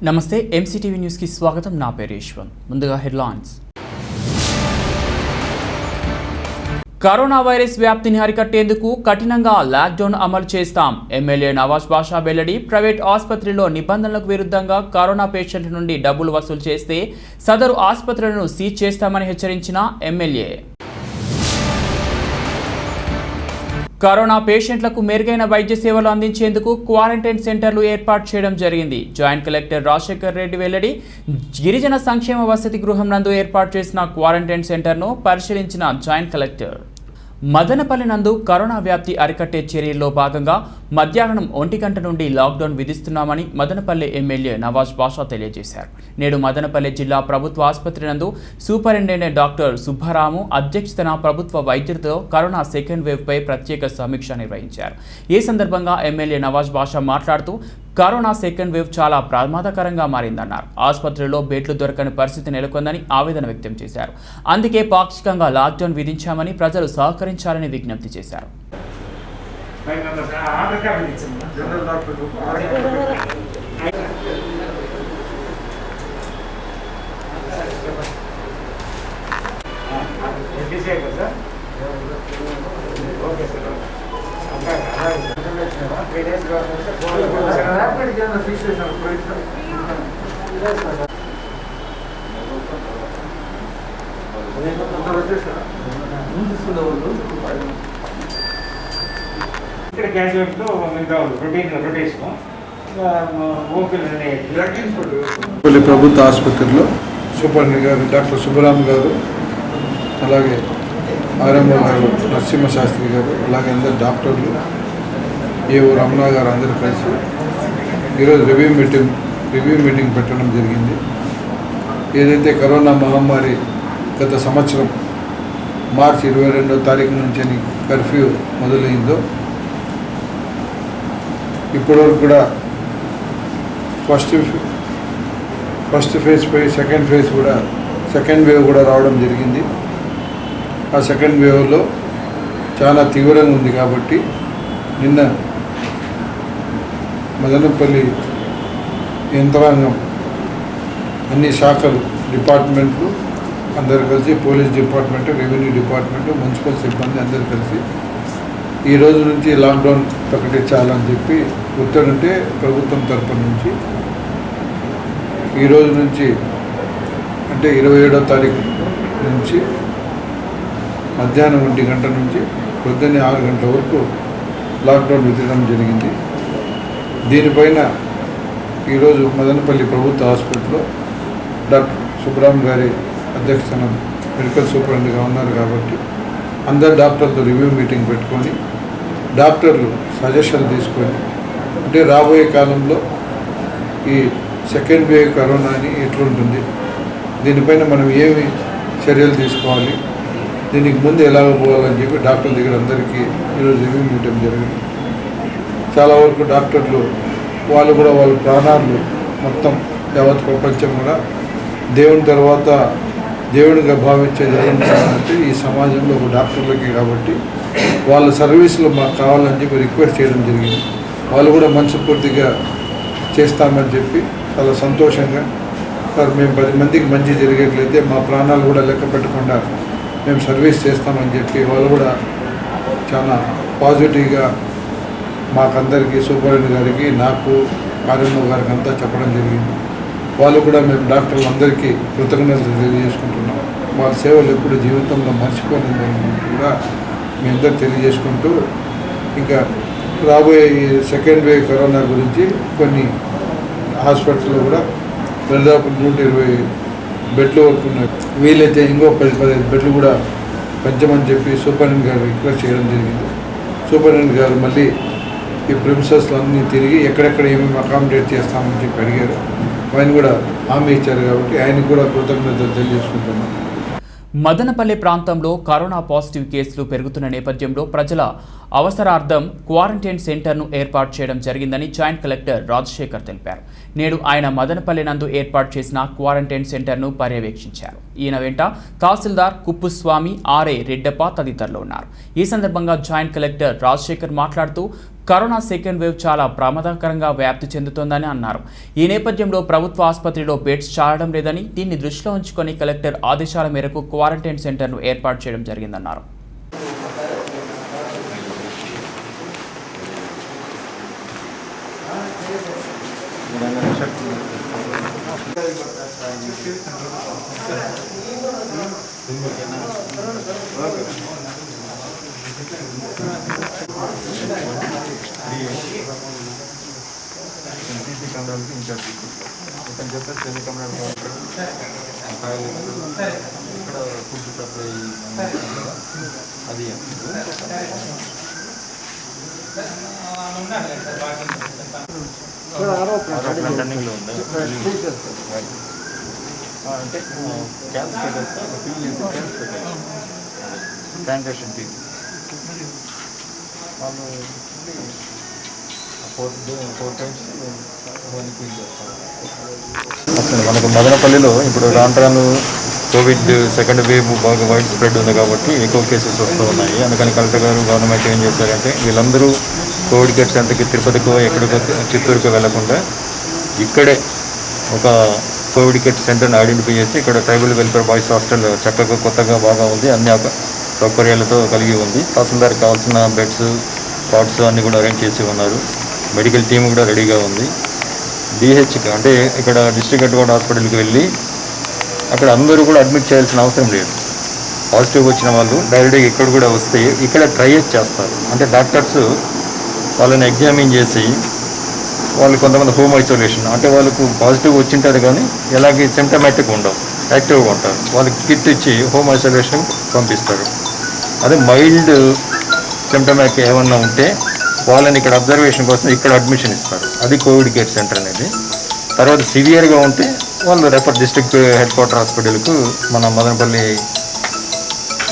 నమస్తే MCTV news కి స్వాగతం. నా పేరు యశ్వంత్. ముందుగా హెడ్లైన్స్. కరోనా వైరస్ వ్యాప్తిని అరికట్టేందుకు కఠినంగా లాక్డౌన్ అమలు చేస్తాం. ఎమ్మెల్యే నవాజ్ బాషా వెల్లడి. ప్రైవేట్ ఆసుపత్రిలో నిబంధనలకు విరుద్ధంగా కరోనా పేషెంట్ల నుండి డబ్బులు వసూలు చేస్తే సదరు ఆసుపత్రులను సీజ్ చేస్తామని హెచ్చరించిన ఎమ్మెల్యే. కరోనా పేషెంట్లకు మెరుగైన వైద్య సేవలు అందించేందుకు క్వారంటైన్ సెంటర్లు ఏర్పాటు చేయడం జరిగింది. జాయింట్ కలెక్టర్ రాజశేఖర్ రెడ్డి వెల్లడి. గిరిజన సంక్షేమ వసతి గృహం నందు ఏర్పాటు చేసిన క్వారంటైన్ సెంటర్ను పరిశీలించిన జాయింట్ కలెక్టర్. మదనపల్లి నందు కరోనా వ్యాప్తి అరికట్టే చర్యల్లో భాగంగా మధ్యాహ్నం 1 గంట నుండి లాక్డౌన్ విధిస్తున్నామని మదనపల్లి ఎమ్మెల్యే నవాజ్ బాషా తెలియజేశారు. నేడు మదనపల్లి జిల్లా ప్రభుత్వ ఆసుపత్రి నందు సూపరింటెండెంట్ డాక్టర్ సుబ్బారాము అధ్యక్షతన ప్రభుత్వ వైద్యులతో కరోనా సెకండ్ వేవ్ పై ప్రత్యేక సమీక్ష నిర్వహించారు. ఈ సందర్భంగా ఎమ్మెల్యే నవాజ్ బాషా మాట్లాడుతూ కరోనా సెకండ్ వేవ్ చాలా ప్రమాదకరంగా మారిందన్నారు. ఆసుపత్రిలో బెడ్లు దొరకని పరిస్థితి నెలకొందని ఆవేదన వ్యక్తం చేశారు. అందుకే పాక్షికంగా లాక్డౌన్ విధించామని ప్రజలు సహకరించాలని విజ్ఞప్తి చేశారు. ప్రభుత్వ ఆసుపత్రిలో సూపరింటెండెంట్ గారు డాక్టర్ సుబ్బరామ్ గారు, అలాగే ఆర్ఎంఓ గారు నరసింహశాస్త్రి గారు, అలాగే అందరు డాక్టర్లు, ఏవో రమణ గారు అందరూ కలిసి ఈరోజు రివ్యూ మీటింగ్ పెట్టడం జరిగింది. ఏదైతే కరోనా మహమ్మారి గత సంవత్సరం మార్చి 22వ తారీఖు నుంచి కర్ఫ్యూ మొదలైందో ఇప్పటివరకు కూడా ఫస్ట్ ఫేజ్ పై సెకండ్ వేవ్ కూడా రావడం జరిగింది. ఆ సెకండ్ వేవ్లో చాలా తీవ్రంగా ఉంది కాబట్టి నిన్న మదనపల్లి యంత్రాంగం అన్ని శాఖలు డిపార్ట్మెంట్లు అందరు కలిసి, police department, revenue department, municipal సిబ్బంది అందరు కలిసి ఈ రోజు నుంచి లాక్డౌన్ ప్రకటించాలని చెప్పి ఉత్తర్వుంటే ప్రభుత్వం తరపు నుంచి ఈ రోజు నుంచి అంటే 27వ తారీఖు నుంచి మధ్యాహ్నం 1 గంట నుంచి పొద్దున్నే 6 గంటల వరకు లాక్డౌన్ విధించడం జరిగింది. దీనిపైన ఈరోజు మదనపల్లి ప్రభుత్వ హాస్పిటల్లో డాక్టర్ సుబ్బరామ్ గారి అధ్యక్షతన మెడికల్ సూపరింటెండెంట్గా ఉన్నారు కాబట్టి అందరు డాక్టర్లతో రివ్యూ మీటింగ్ పెట్టుకొని డాక్టర్లు సజెషన్ తీసుకొని అంటే రాబోయే కాలంలో ఈ సెకండ్ వేవ్ కరోనాని ఎట్లుంటుంది, దీనిపైన మనం ఏమి చర్యలు తీసుకోవాలి, దీనికి ముందు ఎలాగ పోవాలని చెప్పి డాక్టర్ల దగ్గర అందరికీ ఈరోజు రివ్యూ మీటింగ్ జరిగింది. చాలా వరకు డాక్టర్లు వాళ్ళ ప్రాణాలు మొత్తం యావత్ ప్రపంచం కూడా దేవుని తర్వాత దేవునిగా భావించేది ఏంటంటే ఈ సమాజంలో ఒక డాక్టర్లకి కాబట్టి వాళ్ళ సర్వీసులు మాకు కావాలని చెప్పి రిక్వెస్ట్ చేయడం జరిగింది. వాళ్ళు కూడా మనస్ఫూర్తిగా చేస్తామని చెప్పి చాలా సంతోషంగా, సార్ మేము 10 మందికి మంచి జరిగేట్లయితే మా ప్రాణాలు కూడా లెక్క పెట్టకుండా మేము సర్వీస్ చేస్తామని చెప్పి వాళ్ళు కూడా చాలా పాజిటివ్గా మాకందరికీ సూపరింటెండెంట్ గారికి, నాకు, ఆర్ఎంఓ గారికి అంతా చెప్పడం జరిగింది. వాళ్ళు కూడా మేము డాక్టర్లు అందరికీ కృతజ్ఞతలు తెలియజేసుకుంటున్నాం. వాళ్ళ సేవలు ఎప్పుడు జీవితంలో మర్చిపోలేదని కూడా మీ అందరూ తెలియజేసుకుంటూ ఇంకా రాబోయే ఈ సెకండ్ వేవ్ కరోనా గురించి కొన్ని హాస్పిటల్లో కూడా దాదాపు 120 బెడ్లు వరకు ఉన్నాయి. వీలైతే ఇంకో 10-15 బెడ్లు కూడా పెంచమని చెప్పి సూపరింటెండెంట్ గారు రిక్వెస్ట్ చేయడం జరిగింది. సూపరింటెండెంట్ గారు మళ్ళీ ఈ ప్రిమిసెస్లో అన్నీ తిరిగి ఎక్కడెక్కడ ఏమేమి అకామిడేట్ చేస్తామని చెప్పి అడిగారు. ఆయన కూడా హామీ ఇచ్చారు కాబట్టి ఆయనకు కూడా కృతజ్ఞతలు తెలియజేసుకుంటున్నాం. మదనపల్లి ప్రాంతంలో కరోనా పాజిటివ్ కేసులు పెరుగుతున్న నేపథ్యంలో ప్రజల అవసరార్థం క్వారంటైన్ సెంటర్ను ఏర్పాటు చేయడం జరిగిందని జాయింట్ కలెక్టర్ రాజశేఖర్ తెలిపారు. నేడు ఆయన మదనపల్లి నందు ఏర్పాటు చేసిన క్వారంటైన్ సెంటర్ను పర్యవేక్షించారు. ఈయన వెంట తహసీల్దార్ కుప్పుస్వామి, ఆర్ఐ రెడ్డప్ప తదితరులు ఉన్నారు. ఈ సందర్భంగా జాయింట్ కలెక్టర్ రాజశేఖర్ మాట్లాడుతూ కరోనా సెకండ్ వేవ్ చాలా ప్రమాదకరంగా వ్యాప్తి చెందుతోందని అన్నారు. ఈ నేపథ్యంలో ప్రభుత్వ ఆసుపత్రిలో బెడ్స్ చాలడం లేదని, దీన్ని దృష్టిలో ఉంచుకొని కలెక్టర్ ఆదేశాల మేరకు క్వారంటైన్ సెంటర్ను ఏర్పాటు చేయడం జరిగిందన్నారు. కెమెరాలకి ఇన్ఛార్జ్ ఇతను చెప్పేసి ఎన్ని కెమెరాలు ఇక్కడ ఫుడ్ సప్లై అది రన్నింగ్లో ఉంది అంటే క్యాన్స్ పెట్టేస్తా ఫిల్ చేసి క్యాన్స్ పెట్టారు శానిటేషన్ టీమ్ వాళ్ళు ఫోర్ టైమ్స్ అసలు మనకు మదనపల్లిలో ఇప్పుడు రాను కోవిడ్ సెకండ్ వేవ్ బాగా వైడ్ స్ప్రెడ్ ఉంది కాబట్టి ఎక్కువ కేసెస్ వస్తూ ఉన్నాయి. అందుకని కలెక్టర్ గారు గవర్నమెంట్ ఏం చేశారంటే వీళ్ళందరూ కోవిడ్ కేర్ సెంటర్కి తిరుపతికో ఎక్కడికో చిత్తూరుకో వెళ్లకుండా ఇక్కడే ఒక కోవిడ్ కేర్ సెంటర్ని ఐడెంటిఫై చేసి ఇక్కడ ట్రైబల్ వెల్ఫేర్ బాయ్స్ హాస్టల్ చక్కగా కొత్తగా బాగా ఉంది, అన్ని సౌకర్యాలతో కలిగి ఉంది. తహసీల్దార్కి కావాల్సిన బెడ్స్, కాట్స్ అన్నీ కూడా అరేంజ్ చేసి ఉన్నారు. మెడికల్ టీమ్ కూడా రెడీగా ఉంది. డిహెచ్కి అంటే ఇక్కడ డిస్ట్రిక్ట్ హెడ్ క్వార్టర్ హాస్పిటల్కి వెళ్ళి అక్కడ అందరూ కూడా అడ్మిట్ చేయాల్సిన అవసరం లేదు. పాజిటివ్ వచ్చిన వాళ్ళు డైరెక్ట్గా ఇక్కడ కూడా వస్తే ఇక్కడ ట్రయల్ చేస్తారు. అంటే డాక్టర్స్ వాళ్ళని ఎగ్జామిన్ చేసి వాళ్ళు కొంతమంది హోమ్ ఐసోలేషన్ అంటే వాళ్ళకు పాజిటివ్ వచ్చింటారు కానీ ఎలాగే సిమ్టమాటిక్ ఉండవు, యాక్టివ్గా ఉంటారు. వాళ్ళకి కిట్ ఇచ్చి హోమ్ ఐసోలేషన్ పంపిస్తారు. అదే మైల్డ్ సిమ్టమాటిక్ ఏమన్నా ఉంటే వాళ్ళని ఇక్కడ అబ్జర్వేషన్ కోసం ఇక్కడ అడ్మిషన్ ఇస్తారు. అది కోవిడ్ కేర్ సెంటర్ అనేది. తర్వాత సివియర్గా ఉంటే వాళ్ళు డిస్ట్రిక్ట్ హెడ్ క్వార్టర్ హాస్పిటల్కు మన మదనపల్లి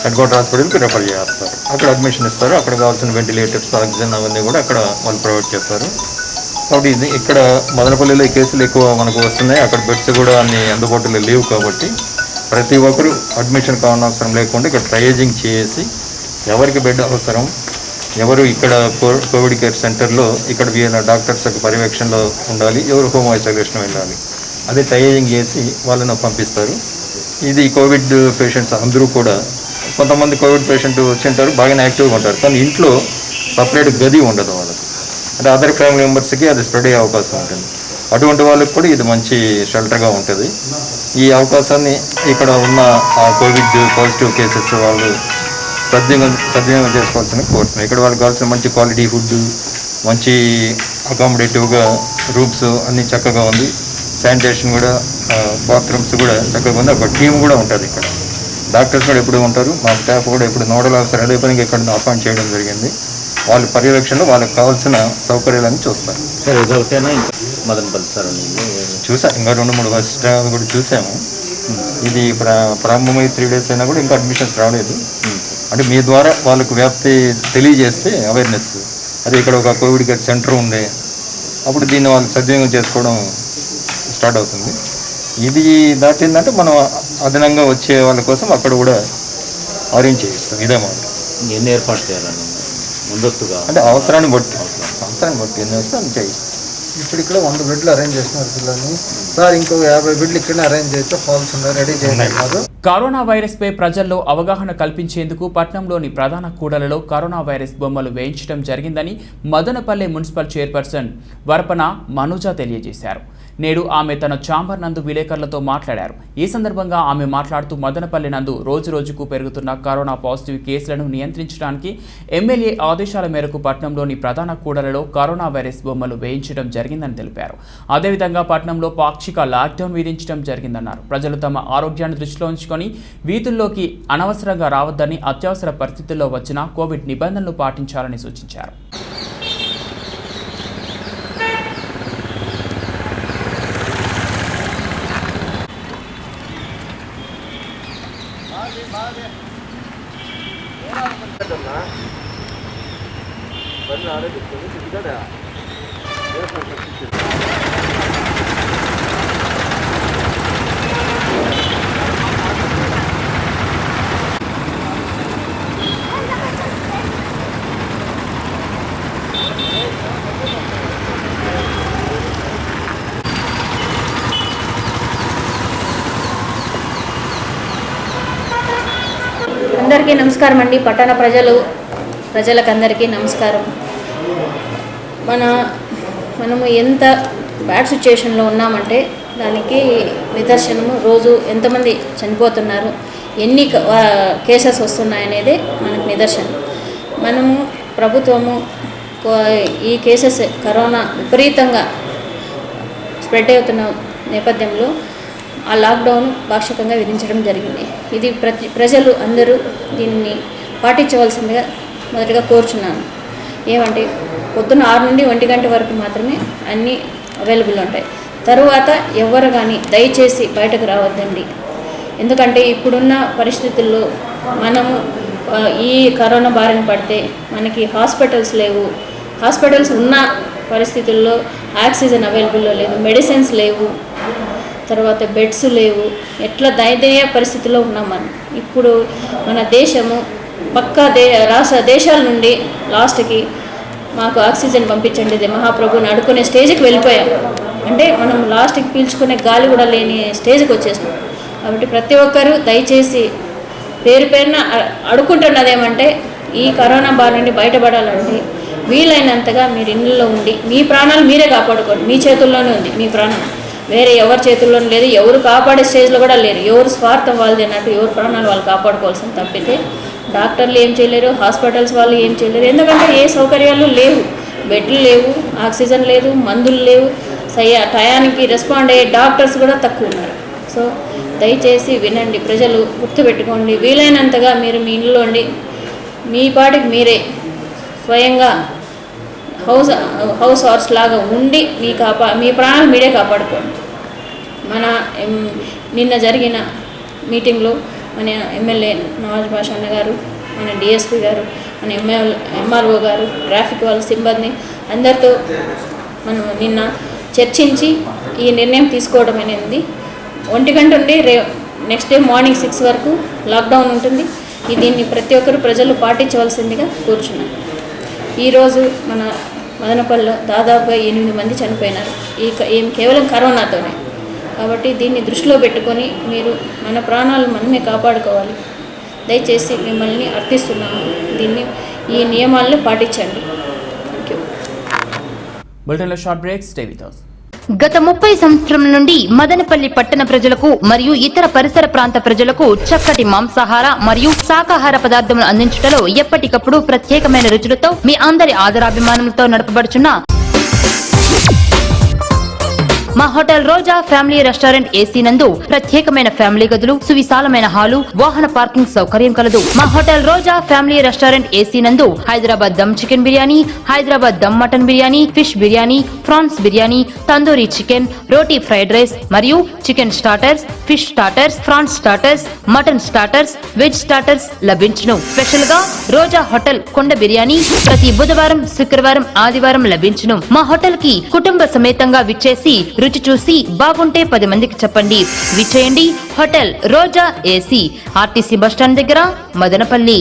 హెడ్ క్వార్టర్ హాస్పిటల్కి రెఫర్ చేస్తారు. అక్కడ అడ్మిషన్ ఇస్తారు. అక్కడ కావాల్సిన వెంటిలేటర్స్, ఆక్సిజన్ అవన్నీ కూడా అక్కడ వాళ్ళు ప్రొవైడ్ చేస్తారు. కాబట్టి ఇది ఇక్కడ మదనపల్లిలో ఈ కేసులు ఎక్కువ మనకు వస్తున్నాయి. అక్కడ బెడ్స్ కూడా అన్ని అందుబాటులో లేవు కాబట్టి ప్రతి ఒక్కరు అడ్మిషన్ కావాల్సిన లేకుండా ఇక్కడ ట్రయేజింగ్ చేసి ఎవరికి బెడ్ అవసరం, ఎవరు ఇక్కడ కోవిడ్ కేర్ సెంటర్లో ఇక్కడ వీళ్ళ డాక్టర్స్ పర్యవేక్షణలో ఉండాలి, ఎవరు హోమ్ ఐసోలేషన్ వెళ్ళాలి, అదే ట్రయేజింగ్ చేసి వాళ్ళని పంపిస్తారు. ఇది కోవిడ్ పేషెంట్స్ అందరూ కూడా కొంతమంది కోవిడ్ పేషెంట్ వచ్చింటారు, బాగానే యాక్టివ్గా ఉంటారు, కానీ ఇంట్లో సపరేట్ గది ఉండదు వాళ్ళకి. అంటే అదర్ ఫ్యామిలీ మెంబర్స్కి అది స్ప్రెడ్ అయ్యే అవకాశం ఉంటుంది. అటువంటి వాళ్ళకి కూడా ఇది మంచి షెల్టర్గా ఉంటుంది. ఈ అవకాశాన్ని ఇక్కడ ఉన్న ఆ కోవిడ్ పాజిటివ్ కేసెస్ వాళ్ళు సద్వినియోగం చేసుకోవాల్సిన కోరుతున్నాను. ఇక్కడ వాళ్ళకి కావాల్సిన మంచి క్వాలిటీ ఫుడ్, మంచి అకామిడేటివ్గా రూమ్స్ అన్నీ చక్కగా ఉంది. శానిటేషన్ కూడా, బాత్రూమ్స్ కూడా చక్కగా ఉంది. ఒక టీం కూడా ఉంటుంది ఇక్కడ. డాక్టర్స్ కూడా ఎప్పుడు ఉంటారు. మా స్టాఫ్ కూడా ఇప్పుడు నోడల్ ఆఫీసర్ అదే పనికి ఇక్కడ అపాయింట్ చేయడం జరిగింది. వాళ్ళ పర్యవేక్షణలో వాళ్ళకి కావాల్సిన సౌకర్యాలను చూస్తారు. మదనపల్లి సార్ చూసాం, ఇంకా 2-3 ఫస్ట్ కూడా చూసాము. ఇది ప్రారంభమై 3 days అయినా కూడా ఇంకా అడ్మిషన్స్ రాలేదు. అంటే మీ ద్వారా వాళ్ళకు వ్యాప్తి తెలియజేస్తే అవేర్నెస్, అదే ఇక్కడ ఒక కోవిడ్ కేర్ సెంటర్ ఉంది, అప్పుడు దీన్ని వాళ్ళు సద్వినియోగం చేసుకోవడం స్టార్ట్ అవుతుంది. ఇది దాటిందంటే మనం అదనంగా వచ్చే వాళ్ళ కోసం అక్కడ కూడా అరేంజ్ చేయిస్తాం. ఇదే మాట. ఎన్ని ఏర్పాటు చేయాలని ముందస్తుగా అంటే అవసరాన్ని బట్టి ఎన్ని వస్తే అని చేయిస్తాం. ఇప్పుడు ఇక్కడ 100 బెడ్లు అరేంజ్ చేస్తున్నారు పిల్లల్ని సార్, ఇంకో 50 బెడ్లు ఇక్కడ అరేంజ్ చేయొచ్చు, హాల్స్ ఉన్నాయి, రెడీ చేస్తున్నారు. కరోనా వైరస్ పై ప్రజల్లో అవగాహన కల్పించేందుకు పట్నంలోని ప్రధాన కూడలలో కరోనా వైరస్ బొమ్మలు వేయించడం జరిగిందని మదనపల్లి మున్సిపల్ చైర్పర్సన్ వరపన మనుజ తెలియజేశారు. నేడు ఆమె తన ఛాంబర్ నందు విలేకరులతో మాట్లాడారు. ఈ సందర్భంగా ఆమె మాట్లాడుతూ మదనపల్లి నందు రోజురోజుకు పెరుగుతున్న కరోనా పాజిటివ్ కేసులను నియంత్రించడానికి ఎమ్మెల్యే ఆదేశాల మేరకు పట్నంలోని ప్రధాన కూడలలో కరోనా వైరస్ బొమ్మలు వేయించడం జరిగిందని తెలిపారు. అదేవిధంగా పట్నంలో పాక్షిక లాక్డౌన్ విధించడం జరిగిందన్నారు. ప్రజలు తమ ఆరోగ్యాన్ని దృష్టిలో ఉంచుకొని వీధుల్లోకి అనవసరంగా రావద్దని, అత్యవసర పరిస్థితుల్లో వచ్చిన కోవిడ్ నిబంధనలు పాటించాలని సూచించారు. అందరికీ నమస్కారం అండి. పట్టణ ప్రజలకందరికీ నమస్కారం. మనము ఎంత బ్యాడ్ సిచ్యుయేషన్లో ఉన్నామంటే దానికి నిదర్శనము రోజు ఎంతమంది చనిపోతున్నారు, ఎన్ని కేసెస్ వస్తున్నాయనేదే మనకు నిదర్శనం. మనము ప్రభుత్వము ఈ కేసెస్ కరోనా విపరీతంగా స్ప్రెడ్ అవుతున్న నేపథ్యంలో ఆ లాక్డౌన్ పాక్షికంగా విధించడం జరిగింది. ఇది ప్రజలు అందరూ దీన్ని పాటించవలసిందిగా మొదటగా కోరుచున్నాను. ఏమంటే పొద్దున్న 6 నుండి 1 గంట వరకు మాత్రమే అన్నీ అవైలబుల్ ఉంటాయి. తరువాత ఎవరు కానీ దయచేసి బయటకు రావద్దండి. ఎందుకంటే ఇప్పుడున్న పరిస్థితుల్లో మనము ఈ కరోనా బారిన పడితే మనకి హాస్పిటల్స్ లేవు. హాస్పిటల్స్ ఉన్న పరిస్థితుల్లో ఆక్సిజన్ అవైలబుల్లో లేదు, మెడిసిన్స్ లేవు, తర్వాత బెడ్స్ లేవు. ఎట్లా దయనీయ పరిస్థితిలో ఉన్నాం మనం. ఇప్పుడు మన దేశము రాష్ట్ర దేశాల నుండి లాస్ట్కి మాకు ఆక్సిజన్ పంపించండి ఇది మహాప్రభుని అడుకునే స్టేజ్కి వెళ్ళిపోయాం. అంటే మనం లాస్ట్కి పీల్చుకునే గాలి కూడా లేని స్టేజ్కి వచ్చేసాం. కాబట్టి ప్రతి ఒక్కరూ దయచేసి పేరున అడుక్కుంటున్నదేమంటే ఈ కరోనా బారి నుండి బయటపడాలంటే వీలైనంతగా మీరు ఇళ్ళలో ఉండి మీ ప్రాణాలు మీరే కాపాడుకోండి. మీ చేతుల్లోనే ఉంది మీ ప్రాణం, వేరే ఎవరి చేతుల్లోనూ లేదు. ఎవరు కాపాడే స్టేజ్లో కూడా లేరు. ఎవరు స్వార్థం వాళ్ళది అన్నట్టు ఎవరు ప్రాణాలు వాళ్ళు కాపాడుకోవాల్సిన తప్పితే డాక్టర్లు ఏం చేయలేరు, హాస్పిటల్స్ వాళ్ళు ఏం చేయలేరు. ఎందుకంటే ఏ సౌకర్యాలు లేవు, బెడ్లు లేవు, ఆక్సిజన్ లేదు, మందులు లేవు, టయానికి రెస్పాండ్ అయ్యే డాక్టర్స్ కూడా తక్కువ ఉన్నారు. సో దయచేసి వినండి, ప్రజలు గుర్తుపెట్టుకోండి. వీలైనంతగా మీరు మీ ఇంట్లో ఉండి మీ పాటికి మీరే స్వయంగా హౌస్ హార్స్ లాగా ఉండి మీ ప్రాణాలు మీరే కాపాడుకోండి. నిన్న జరిగిన మీటింగ్లో మన ఎమ్మెల్యే నవాజ్ బాషా అన్న గారు, మన డిఎస్పీ గారు, మన ఎంఆర్ఓ గారు, ట్రాఫిక్ వాళ్ళ సిబ్బంది అందరితో మనం నిన్న చర్చించి ఈ నిర్ణయం తీసుకోవడం అనేది 1 గంట ఉండి నెక్స్ట్ డే మార్నింగ్ 6 వరకు లాక్డౌన్ ఉంటుంది. దీన్ని ప్రతి ఒక్కరు ప్రజలు పాటించవలసిందిగా కోరుచున్నాను. ఈరోజు మన మదనపల్లిలో దాదాపుగా 8 మంది చనిపోయినారు కేవలం కరోనాతోనే. కాబట్టి దీన్ని దృష్టిలో పెట్టుకొని మీరు మన ప్రాణాలు మనమే కాపాడుకోవాలి. దయచేసి మిమ్మల్ని అర్థిస్తున్నాము, ఈ నియమాలను పాటించండి. Thank you. బులెటిన్లో short break, stay with us. గత 30 సంవత్సరాల నుండి మదనపల్లి పట్టణ ప్రజలకు మరియు ఇతర పరిసర ప్రాంత ప్రజలకు చక్కటి మాంసాహార మరియు శాకాహార పదార్థములు అందించుటలో ఎప్పటికప్పుడు ప్రత్యేకమైన రుచులతో మీ అందరి ఆదరాభిమానంతో నడపబడుచున్న మా hotel Roja family restaurant AC నందు ప్రత్యేకమైన ఫ్యామిలీ గదులు, సువిశాలమైన హాలు, వాహన పార్కింగ్ సౌకర్యం కలదు. మా hotel Roja family restaurant AC నందు Hyderabad dum chicken biryani, Hyderabad dum mutton biryani, fish biryani, prawns biryani, tandoori chicken, రోటీ ఫ్రైడ్ రైస్ మరియు chicken starters, fish starters, prawns starters, mutton starters, veg starters లభించును. స్పెషల్ గా రోజా హోటల్ కొండ బిర్యానీ ప్రతి బుధవారం, శుక్రవారం, ఆదివారం లభించును. మా హోటల్ కి కుటుంబ సమేతంగా విచ్చేసి రుచి చూసి బాగుంటే 10 మందికి చెప్పండి. విచ్చేయండి. హోటల్ రోజా ఏసీ, ఆర్టీసీ బస్టాండ్ దగ్గర, మదనపల్లి.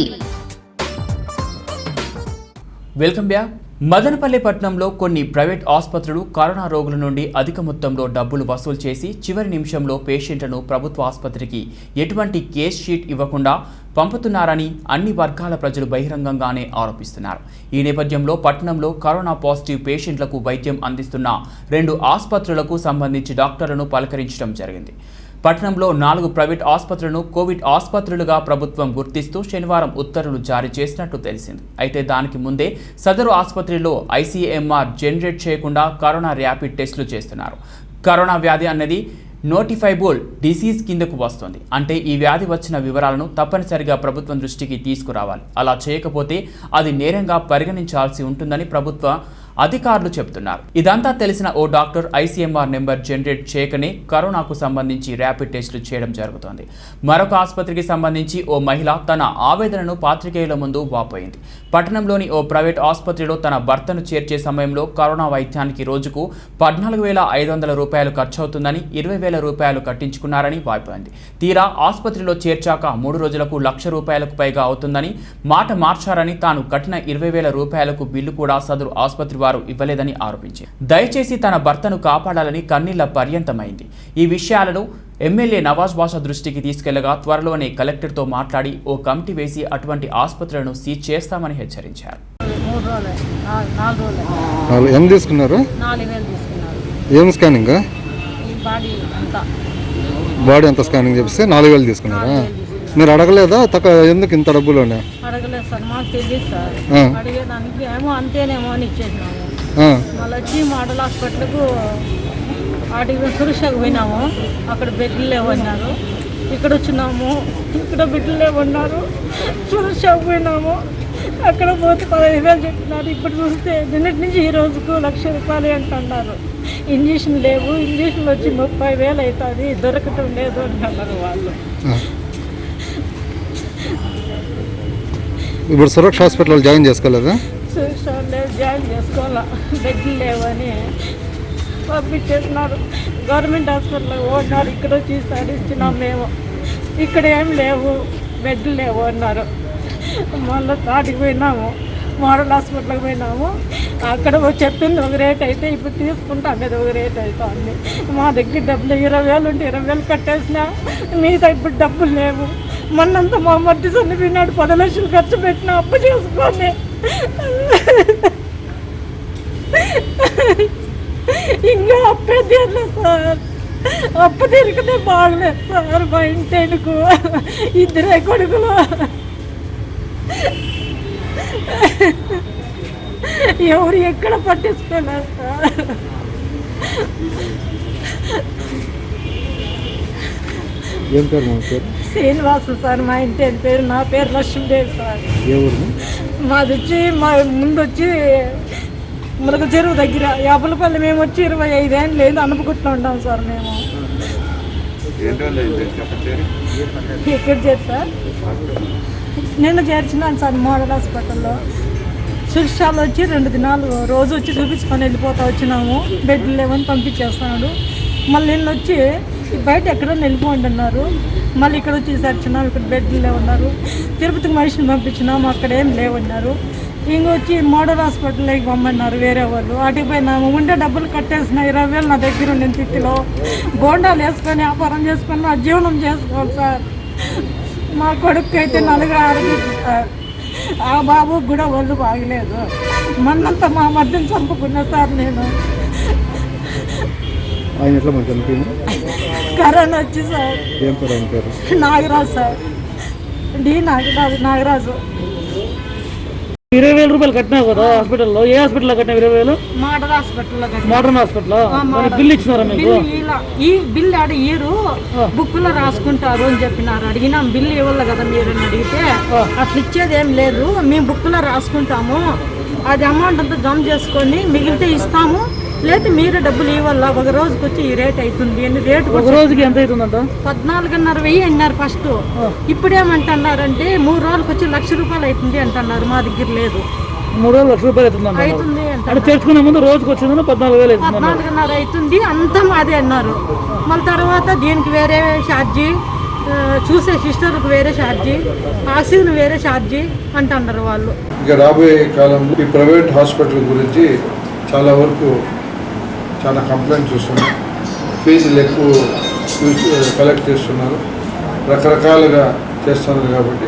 Welcome back. మదనపల్లి పట్టణంలో కొన్ని ప్రైవేట్ ఆసుపత్రులు కరోనా రోగుల నుండి అధిక మొత్తంలో డబ్బులు వసూలు చేసి చివరి నిమిషంలో పేషెంట్లను ప్రభుత్వ ఆసుపత్రికి ఎటువంటి కేస్ షీట్ ఇవ్వకుండా పంపుతున్నారని అన్ని వర్గాల ప్రజలు బహిరంగంగానే ఆరోపిస్తున్నారు. ఈ నేపథ్యంలో పట్టణంలో కరోనా పాజిటివ్ పేషెంట్లకు వైద్యం అందిస్తున్న 2 ఆసుపత్రులకు సంబంధించి డాక్టర్లను పలకరించడం జరిగింది. పట్టణంలో 4 ప్రైవేట్ ఆసుపత్రులను కోవిడ్ ఆసుపత్రులుగా ప్రభుత్వం గుర్తిస్తూ శనివారం ఉత్తర్వులు జారీ చేసినట్టు తెలిసింది. అయితే దానికి ముందే సదరు ఆసుపత్రిలో ICMR జనరేట్ చేయకుండా కరోనా ర్యాపిడ్ టెస్టులు చేస్తున్నారు. కరోనా వ్యాధి అన్నది నోటిఫైబుల్ డిసీజ్ కిందకు వస్తుంది. అంటే ఈ వ్యాధి వచ్చిన వివరాలను తప్పనిసరిగా ప్రభుత్వం దృష్టికి తీసుకురావాలి. అలా చేయకపోతే అది నేరంగా పరిగణించాల్సి ఉంటుందని ప్రభుత్వ అధికారులు చెబుతున్నారు. ఇదంతా తెలిసిన ఓ డాక్టర్ ICMR నెంబర్ జనరేట్ చేయకనే కరోనాకు సంబంధించి ర్యాపిడ్ టెస్టులు చేయడం జరుగుతోంది. మరొక ఆసుపత్రికి సంబంధించి ఓ మహిళ తన ఆవేదనను పాత్రికేయుల ముందు వాపోయింది. పట్టణంలోని ఓ ప్రైవేట్ ఆసుపత్రిలో తన భర్తను చేర్చే సమయంలో కరోనా వైద్యానికి రోజుకు 14,500 రూపాయలు ఖర్చవుతుందని 20,000 రూపాయలు కట్టించుకున్నారని వాపోయింది. తీరా ఆసుపత్రిలో చేర్చాక 3 రోజులకు 1,00,000 రూపాయలకు పైగా అవుతుందని మాట మార్చారని, తాను కట్టిన 20,000 రూపాయలకు బిల్లు కూడా సదరు ఆసుపత్రి వారు ఇవ్వలేదని ఆరోపించింది. దయచేసి తన భర్తను కాపాడాలని కన్నీళ్ల పర్యంతమైంది. ఈ విషయాలను ఎమ్మెల్యే నవాజ్ బాషా దృష్టికి తీసుకెళ్లగా త్వరలోనే కలెక్టర్తో మాట్లాడి ఓ కమిటీ వేసి అటువంటి ఆసుపత్రులను సీజ్ చేస్తామని హెచ్చరించారు. 3 రోజులే 4 రోజులే ఎంత తీసుకున్నారు? 4,000 తీసుకున్నారు. ఏం స్కానింగ్? ఈ బాడీ అంత స్కానింగ్ చేపిస్తే 4,000 తీసుకున్నారా? మీరు అడగలేదా ఎందుకు ఇంత డబ్బులోనే? అడగలేదు సార్, మాకు తెలియదు సార్. అడిగేదానికి ఏమో అంతేనేమో అని ఇచ్చేసినాము. మళ్ళీ వచ్చి మోడల్ హాస్పిటల్కు వాటికి సురక్షకు పోయినాము. అక్కడ బెడ్లు లేవన్నారు. ఇక్కడ వచ్చినాము, ఇక్కడ బెడ్లు లేవన్నారు. సురక్షకు పోయినాము, అక్కడ పోతే 15,000 చెప్తున్నారు. ఇప్పుడు చూస్తే నిన్నటి నుంచి ఈ రోజుకు 1,00,000 రూపాయలు అంటున్నారు. ఇంజక్షన్ లేవు, ఇంజక్షన్లు వచ్చి 30,000 అవుతుంది, దొరకటం లేదు అంటున్నారు వాళ్ళు. ఇప్పుడు సురక్ష హాస్పిటల్ జాయిన్ చేసుకోలేదా? సురక్ష లేదు, జాయిన్ చేసుకోవాలా, బెడ్లు లేవని పంపించేస్తున్నారు. Government hospital ఓడినారు. ఇక్కడ వచ్చి ఇచ్చినాం మేము. ఇక్కడ ఏం లేవు, బెడ్లు లేవు అన్నారు. మళ్ళీ తాటికి పోయినాము, మోడల్ హాస్పిటల్కి పోయినాము. అక్కడ చెప్పింది ఒక రేట్ అయితే ఇప్పుడు తీసుకుంటాం మీద ఒక రేట్ అవుతుంది. మా దగ్గర డబ్బులు 20,000 ఉంటే 20,000 కట్టేసినా, మిగతా ఇప్పుడు డబ్బులు లేవు. మొన్నంతా మా మధ్య చనిపోయినాడు, 10 లక్షలు ఖర్చు పెట్టిన అప్పు చేసుకొని. ఇంకా అప్పే తీరలేదు సార్, అప్పు తిరిగితే బాగలేదు సార్. మా ఇంటికు 2 కొడుకులు, ఎవరు ఎక్కడ పట్టించుకోలేదు సార్. ఏం పేరు మా పేరు? శ్రీనివాసు సార్ మా ఇంటి పేరు. నా పేరు లక్ష్మీదేవి సార్. మాది వచ్చి ముందు వచ్చి ములక చెరువు దగ్గర యాపలపల్లి. మేము వచ్చి 25 ఏళ్ళు లేదు అనుపుకుంటూ ఉంటాం సార్. మేము ఎక్కడ చేస్తారు? నిన్న చేర్చినాను సార్ మోడల్ హాస్పిటల్లో. సురక్షాలు వచ్చి 2 దినాలు రోజు వచ్చి చూపించుకొని వెళ్ళిపోతా వచ్చినాము. బెడ్లు లేవని పంపించేస్తున్నాడు. మళ్ళీ నిన్న వచ్చి బయట ఎక్కడో వెళ్ళిపోండి అన్నారు. మళ్ళీ ఇక్కడ వచ్చి చేర్చినాము, ఇక్కడ బెడ్లు లేవన్నారు. తిరుపతికి మనిషిని పంపించినాము, అక్కడ ఏం లేవన్నారు. ఇంకొచ్చి మోడల్ హాస్పిటల్లోకి పంపన్నారు వేరే వాళ్ళు. వాటికి పోయినాము, ఉండే డబ్బులు కట్టేసిన 20,000 నా దగ్గర ఉండే తిత్తిలో. బోండాలు వేసుకొని వ్యాపారం చేసుకొని నా జీవనం చేసుకోవాలి సార్. మా కొడుకు అయితే 4 ఆరోగ్యం సార్. ఆ బాబు కూడా ఒళ్ళు బాగలేదు. మొన్నంతా మా మధ్యన చంపుకున్నా సార్ నేను. ఆయన ఎట్లా మనకి చనిపోయింది? కరోనా వచ్చి సార్. ఏం పేరు ఆయన పేరు? నాగరాజు సార్. నాగరాజు. 20,000 రూపాయలు కట్టినావు కదా హాస్పిటల్లో. ఏ హాస్పిటల్లో కట్టినా 20,000? మోడల్ హాస్పిటల్లో. Modern hospital. బిల్ ఇచ్చినారా మీకు? ఈ బిల్ ఆడ ఇయరు, బుక్ లో రాసుకుంటారు అని చెప్పినారు. అడిగినాం బిల్లు ఇవ్వాలి కదా మీరు అని అడిగితే, అట్లా ఇచ్చేది ఏం లేదు, మేము బుక్ లో రాసుకుంటాము, అది అమౌంట్ అంతా జమ చేసుకొని మిగిలితే ఇస్తాము, లేదు మీరు డబ్బులు ఇవ్వాలా, ఒక రోజుకి వచ్చి ఈ రేట్ అవుతుంది అని. రేటు ఒక రోజుకి ఎంత అవుతుందంట? 14,500 అన్నారు ఫస్ట్. ఇప్పుడు ఏమంటున్నారంటే 3 రోజులకు వచ్చి 1,00,000 రూపాయలు అవుతుంది అంటున్నారు. మా దగ్గర లేదు. 3 రోజులు 1,00,000 రూపాయలు అవుతుంది అంటే చేర్చుకునే ముందు రోజుకి వచ్చిందని 14,000 14,500 అవుతుంది అంతా మాదే అన్నారు. మళ్ళీ తర్వాత దీనికి వేరే ఛార్జీ, చూసే సిస్టర్కి వేరే ఛార్జీ, ఆక్సిజన్ వేరే ఛార్జీ అంటున్నారు వాళ్ళు. ఇక రాబోయే కాలంలో ఈ ప్రైవేట్ హాస్పిటల్ గురించి చాలా వరకు చాలా కంప్లైంట్స్ వస్తున్నాయి. ఫీజులు ఎక్కువ కలెక్ట్ చేస్తున్నారు, రకరకాలుగా చేస్తున్నారు. కాబట్టి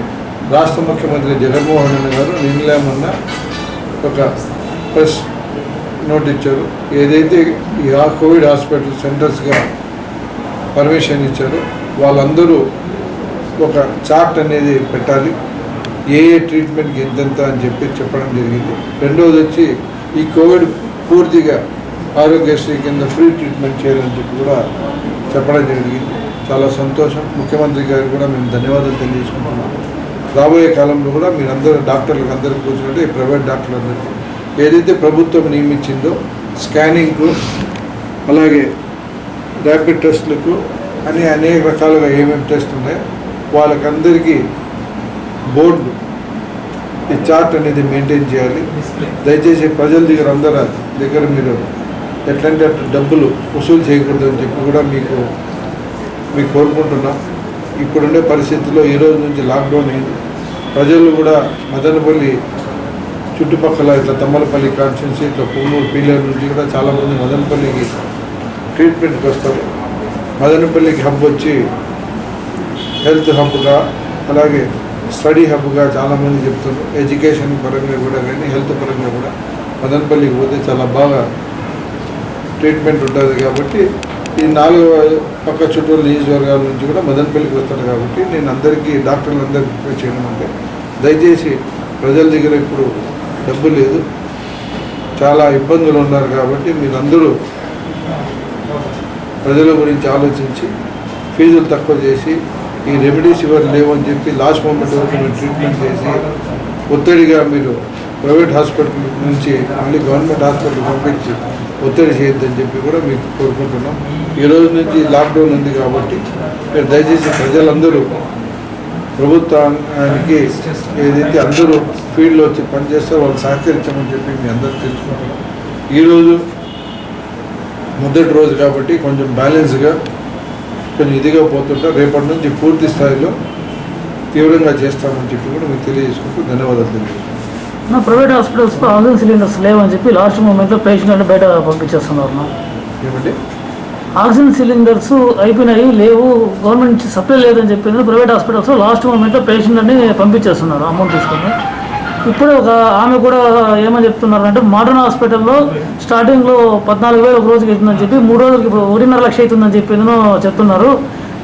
రాష్ట్ర ముఖ్యమంత్రి జగన్మోహన్ రెడ్డి గారు నిన్నలేమన్నా ఒక ప్రెస్ నోట్ ఇచ్చారు. ఏదైతే ఈ కోవిడ్ హాస్పిటల్ సెంటర్స్గా పర్మిషన్ ఇచ్చారో వాళ్ళందరూ ఒక చార్ట్ అనేది పెట్టాలి, ఏ ట్రీట్మెంట్కి ఎంతెంత అని చెప్పడం జరిగింది. రెండవది వచ్చి ఈ కోవిడ్ పూర్తిగా ఆరోగ్యశ్రీ కింద ఫ్రీ ట్రీట్మెంట్ చేయాలని చెప్పి కూడా చెప్పడం జరిగింది. చాలా సంతోషం. ముఖ్యమంత్రి గారికి కూడా మేము ధన్యవాదాలు తెలియజేసుకుంటున్నాము. రాబోయే కాలంలో కూడా మీరందరూ డాక్టర్లకు అందరికీ కూర్చుంటే ఈ ప్రైవేట్ డాక్టర్లందరికీ ఏదైతే ప్రభుత్వం నియమించిందో స్కానింగ్కు అలాగే ర్యాపిడ్ టెస్టులకు అని అనేక రకాలుగా ఏమేమి టెస్ట్ ఉన్నాయో వాళ్ళకందరికీ బోర్డు ఈ చార్ట్ అనేది మెయింటైన్ చేయాలి. దయచేసి ప్రజల దగ్గర మీరు ఎట్లంటే అట్లా డబ్బులు వసూలు చేయకూడదు అని చెప్పి కూడా మీకు కోరుకుంటున్నాం. ఇప్పుడుండే పరిస్థితుల్లో ఈ రోజు నుంచి లాక్డౌన్ అయింది. ప్రజలు కూడా మదనపల్లి చుట్టుపక్కల ఇట్లా తమ్మలపల్లి కాన్స్టిట్యున్సీ ఇట్లా పూనూరు పీలేరు నుంచి కూడా చాలామంది మదనపల్లికి ట్రీట్మెంట్కి వస్తారు. మదనపల్లికి హబ్ వచ్చి హెల్త్ హబ్గా అలాగే స్టడీ హబ్గా చాలామంది చెప్తున్నారు. ఎడ్యుకేషన్ పరంగా కూడా కానీ హెల్త్ పరంగా కూడా మదనపల్లికి పోతే చాలా బాగా ట్రీట్మెంట్ ఉంటుంది. కాబట్టి ఈ 4 పక్క చుట్టూరు నియోజకవర్గాల నుంచి కూడా మదనపల్లికి వస్తారు. కాబట్టి నేను అందరికీ డాక్టర్లందరికీ రిక్వెస్ట్ చేయడం అంటే దయచేసి ప్రజల దగ్గర ఇప్పుడు డబ్బు లేదు, చాలా ఇబ్బందులు ఉన్నారు. కాబట్టి మీరందరూ ప్రజల గురించి ఆలోచించి ఫీజులు తక్కువ చేసి ఈ రెమెడీస్ ఎవరు లేవని చెప్పి లాస్ట్ మూమెంట్ వరకు మీరు ట్రీట్మెంట్ చేసి ఒత్తిడిగా మీరు ప్రైవేట్ హాస్పిటల్ నుంచి మళ్ళీ గవర్నమెంట్ హాస్పిటల్ పంపించి ఒత్తిడి చేయొద్దని చెప్పి కూడా మీకు కోరుకుంటున్నాం. ఈ రోజు నుంచి లాక్డౌన్ ఉంది కాబట్టి మీరు దయచేసి ప్రజలందరూ ప్రభుత్వానికి ఏదైతే అందరూ ఫీల్డ్లో వచ్చి పనిచేస్తారో వాళ్ళు సహకరించమని చెప్పి మీ అందరూ తెలుసుకుంటున్నాం. ఈరోజు మొదటి రోజు కాబట్టి కొంచెం బ్యాలెన్స్గా కొంచెం ఇదిగా పోతుంటే రేపటి నుంచి పూర్తి స్థాయిలో తీవ్రంగా చేస్తామని చెప్పి కూడా మీకు తెలియజేసుకుంటూ ధన్యవాదాలు తెలియజేసుకుంటాం. ప్రైవేట్ హాస్పిటల్స్లో ఆక్సిజన్ సిలిండర్స్ లేవని చెప్పి లాస్ట్ మూమెంట్లో పేషెంట్ బయట పంపించేస్తున్నారు. ఏమంటే ఆక్సిజన్ సిలిండర్స్ అయిపోయినాయి, లేవు, గవర్నమెంట్ నుంచి సప్లై లేదని చెప్పింది. ప్రైవేట్ హాస్పిటల్స్లో లాస్ట్ మూమెంట్లో పేషెంట్ అని పంపించేస్తున్నారు అమౌంట్ తీసుకొని. ఇప్పుడు ఒక ఆమె కూడా ఏమని చెప్తున్నారు అంటే మోడర్న్ హాస్పిటల్లో స్టార్టింగ్లో 14,000 ఒక రోజుకి అవుతుందని చెప్పి 3 రోజులకి ఇప్పుడు 1.5 లక్ష అవుతుందని చెప్పి చెప్తున్నారు.